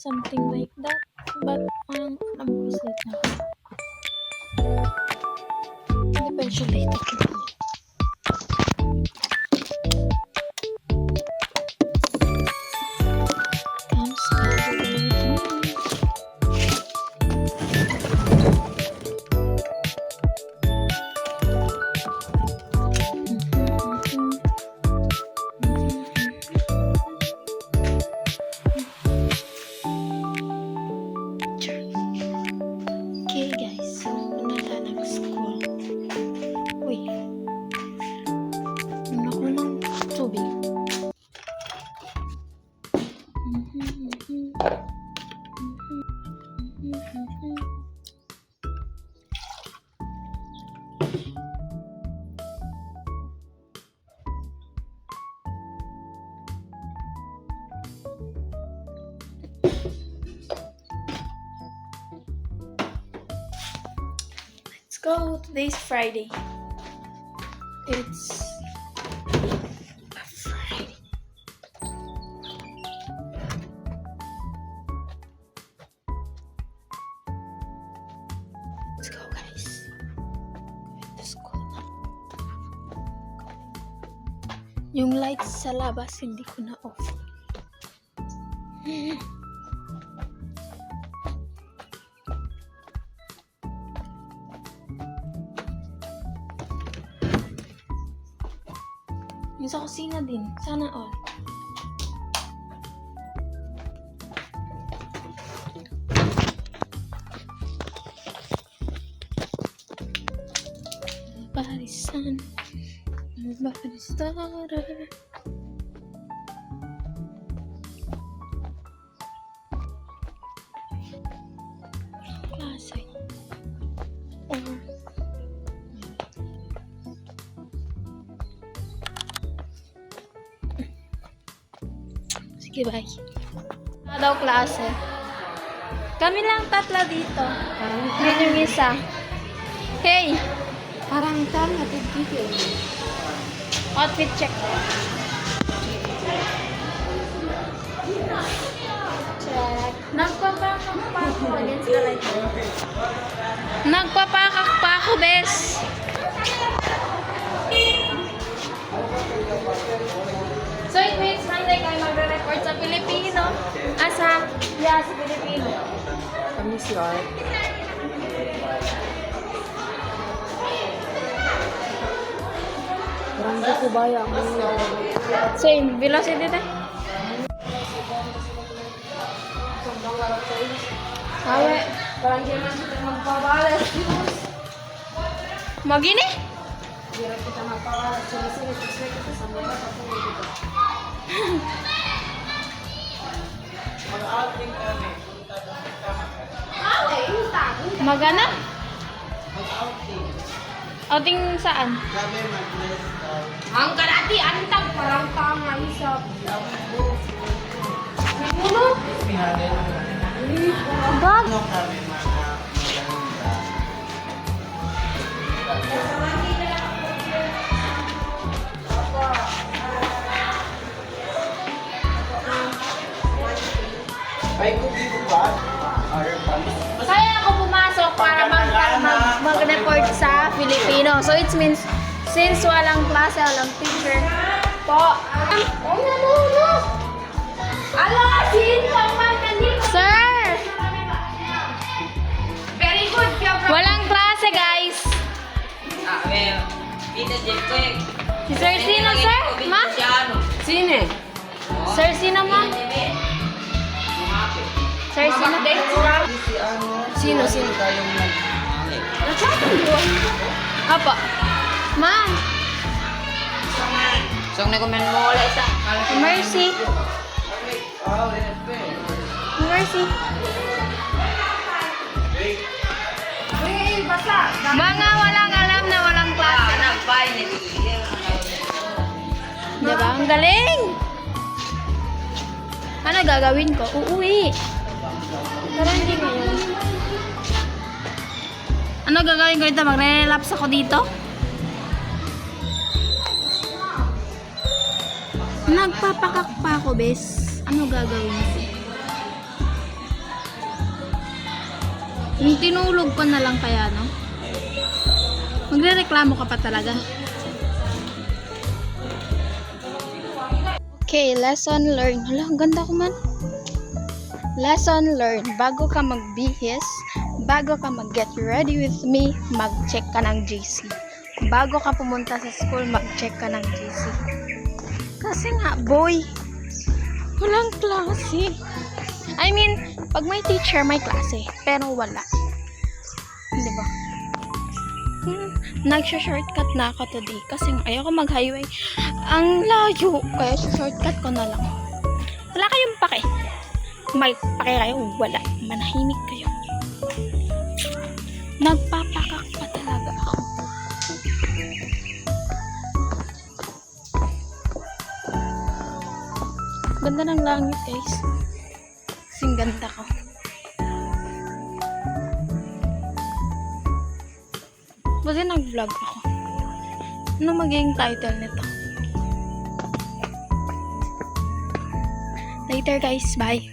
something like that. But nag-visit na ako. Depends siya later. Comes back again. Okay guys, so punta ng school. Uy, ako ng tubig. Let's go. Today's Friday. It's a Friday. Let's go, guys. Going to school na. Yung lights sa labas, hindi ko na off. Yung sa kusina din. Sana all. Barisan. Barisara. Klase. Sige, bye. Wala daw klase. Kami lang tatla dito. Yun yung isa. Hey! Parang tan hatid dito. Outfit check. Check. Nagpapakak pa ako against the light. Nagpapakak pa ako, bes. So it means Monday kayo magre-record sa Pilipino. Sa Pilipino. Kami si Art. Parang di ko baya ang mga. Same. Velocity tayo. Sabi. Parang di naman kita magpabalas. Magini? Di rin kita magpabalas. Sige, kita sa mga kapatid dito. Magana? Outing saan? Ang karati, antag, parang tangan sa... Ano? Bag? Kaya ako pumasok para mag-report sa Filipino. So it means, since walang klase, walang teacher, po. No. Ala, sino man kanina? Sir! Very good, Walang klase, guys. Si Sir sino, sir? Ma? Sine? Sir sino, ma? Sir sino? Sino? Apa? Ma? Song nagkumen mo ulit sa Mercy. Mercy. Mga walang alam na walang klase. nagpay ni Diba? Ang galing! Ano gagawin ko? Uuwi. Pero hindi ngayon. Ano gagawin ko dito? Magre-relapse ako dito? Nagpapakak pa ako, bes. Ano gagawin ko? Yung tinulog ko na lang kaya, no? Magrereklamo ka pa talaga. Okay, lesson learned. Hala, ang ganda ko man. Lesson learned. Bago ka magbihis, bago ka mag-get ready with me, mag-check ka ng GC. Bago ka pumunta sa school, mag-check ka ng GC. Kasi nga, boy, walang klase. I mean, pag may teacher, may klase. Pero wala. Diba? Nagsha-shortcut na ako today. Kasi nga, ayoko mag-highway. Ang layo. Kaya shortcut ko na lang. Wala kayong pake. May pake kayo, wala. Manahimik kayo. Nagpapakak pa talaga ako. Ganda ng langit, guys. Kasing ganda ko. Kasi nag-vlog ako. Ano magiging title nito? Later, guys. Bye.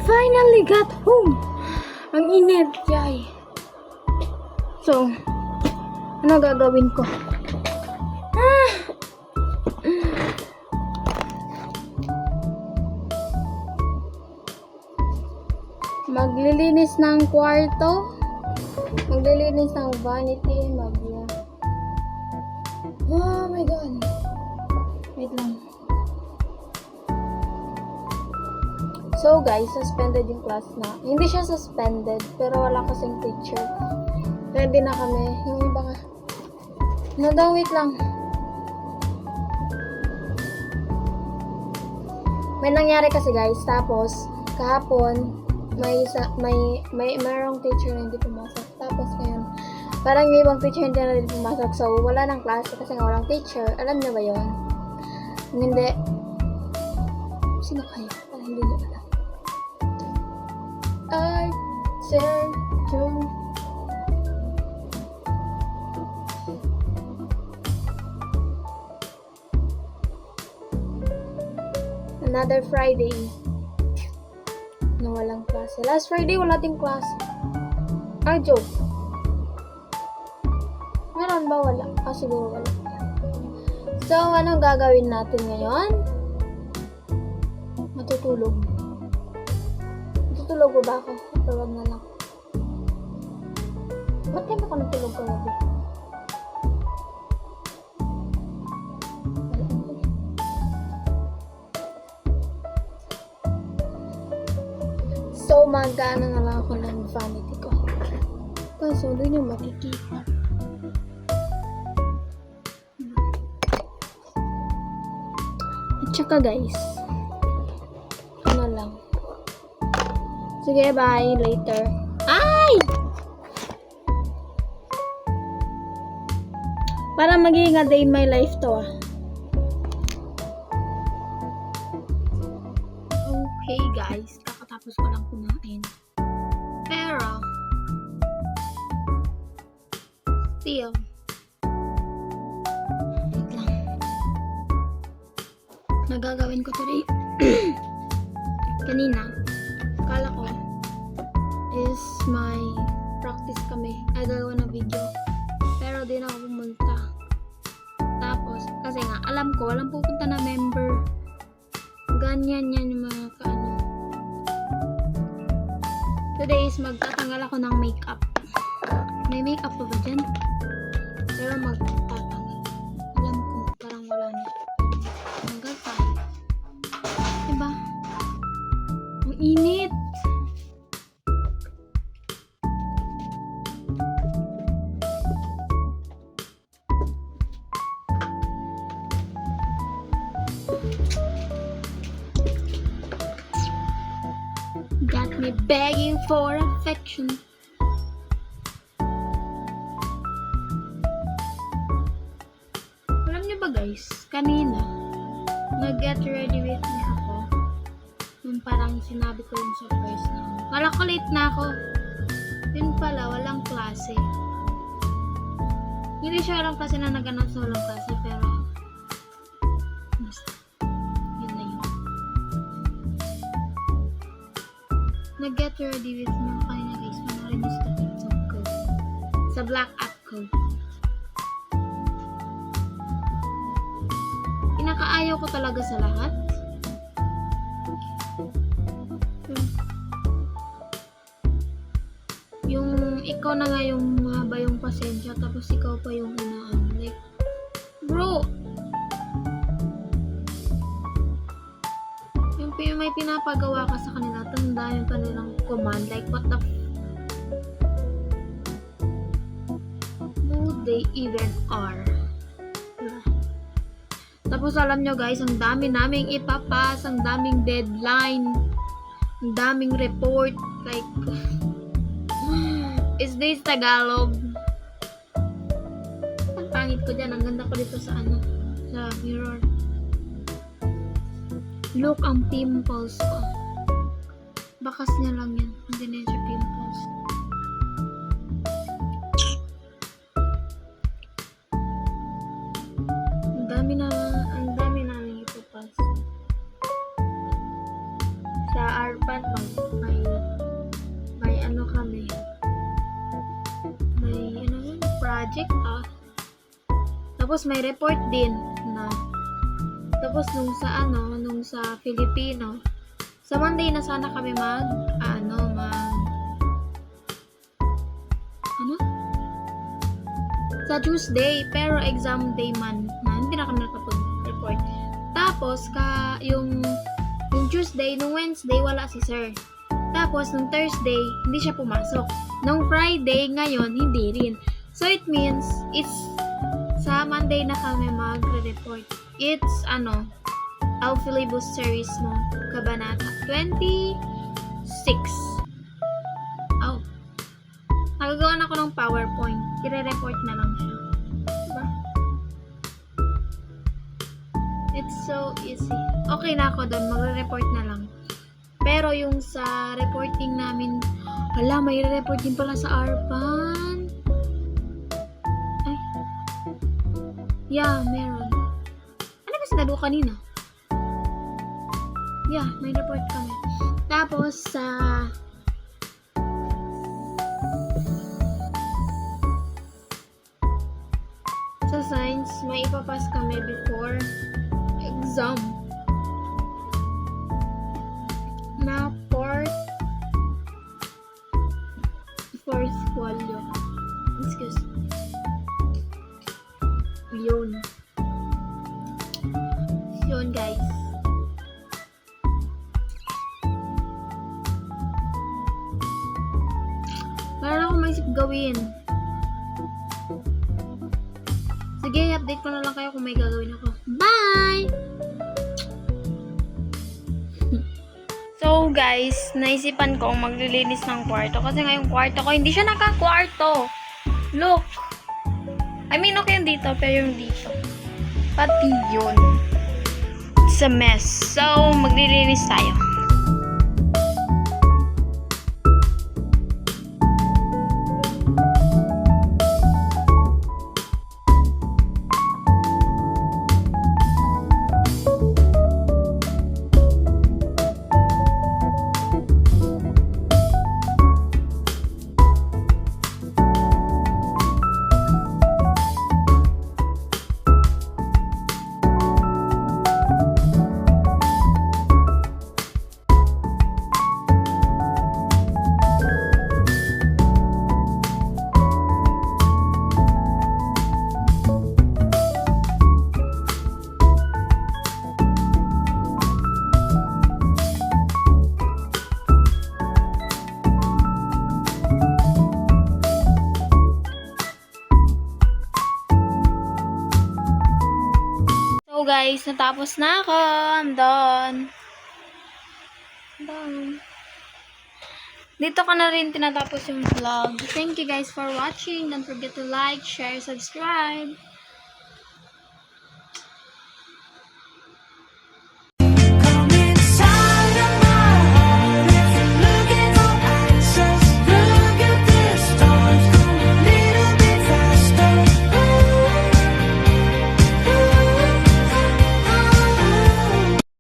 Finally got home. Ang init, yay. So, ano gagawin ko? Maglilinis ng kwarto. Maglilinis ng vanity. Oh my god. Wait lang. So guys, suspended yung class na. Hindi siya suspended, pero wala kasing teacher. Ready na kami. Yung iba nga. No daw, wait lang. May nangyari kasi guys. Tapos, kahapon, mayroong teacher na hindi pumasok. Tapos ngayon, parang yung ibang teacher hindi na rin pumasok. So, wala ng klase kasi nga walang teacher. Alam niyo ba yun? Hindi. Sino kaya? Parang hindi niyo alam. Sir June. Another Friday na walang klase. Last Friday wala ting klase. Joke. Meron ba? Wala. Siguro wala. So, anong gagawin natin ngayon? Matutulog. Matutulog ba ako? Tulog na lang. Ba't kayo ako natulog kagabi? So, mag-ano na lang ako ng vanity ko. Kaso, doon yung makikita. At saka guys, ano lang. Sige, bye. Later. Ay! Para magiging a day in my life to ah. Okay guys, kakatapos ko lang kumain. Pero, still, wait lang. Nagagawin ko today. Kanina, akala ko is my practice kami. Ay, gagawa ng video. Pero di na ako pumunta. Tapos, kasi nga, alam ko, walang pupunta na member. Ganyan yan yung mga kaano. Today is magtatanggal ako ng makeup. May makeup pa ba dyan? Pero magtatanggal. Alam ko, parang wala na. Tanggal tayo. Diba? Ang init. Got me begging for affection. Alam niyo ba guys, kanina, nag-get ready with me ako. Yung parang sinabi ko yung sa first na, Wala ko, late na ako. Yun pala, walang klase. Hindi siya alam kasi na nag-announce na walang klase, pero basta. Yun na yun. Nag-get ready with me kanina guys. Manarin niyo sa TikTok ko. Sa black app ko. Pinakaayaw ko talaga sa lahat. Yung ikaw na nga yung mahaba yung pasensya, tapos ikaw pa yung inaan. Like, bro! Yung may pinapagawa ka sa kanila, tanda yung kanilang command. Like, what the who they even are. Tapos alam nyo guys, ang dami naming ipapas, ang daming deadline, ang daming report. Like, is this Tagalog? Ang pangit ko dyan. Ang ganda ko dito sa ano, sa mirror. Look, ang pimples ko. Bakas niya lang yan. Hindi na siya pimples. Ang dami namin ipapas. Sa Arpan, may ano kami. May project tapos may report din na tapos nung sa Filipino sa Monday na sana kami sa Tuesday, pero exam day man na hindi na kami nakapag-report. Tapos yung Tuesday, nung Wednesday wala si sir. Tapos nung Thursday hindi siya pumasok. Nung Friday ngayon hindi rin. So it means it's sa Monday na kami magre-report. It's Alfilibusterismo Kabanata 26. Oh. Nagagawa na ko ng PowerPoint. I-report na lang siya. Diba? It's so easy. Okay na ako doon. Magre-report na lang. Pero yung sa reporting namin, wala, may reporting pala sa Arpan. Ay. Yeah, meron. Ano ba sinado kanina? Yeah, may report kami. Tapos sa science, may ipapas kami before exam na fourth folio. Excuse me. Yun guys. Wala na akong maisip gawin. Sige, update ko na lang kayo kung may gagawin ako. Bye! So guys, naisipan ko maglilinis ng kwarto kasi ngayong kwarto ko hindi siya naka-kwarto. Look. I mean, okay yung dito, pero yung dito. Pati yun. It's a mess. So, maglilinis tayo. So guys, natapos na ako. I'm done. Dito ka na rin tinatapos yung vlog. Thank you guys for watching. Don't forget to like, share, subscribe.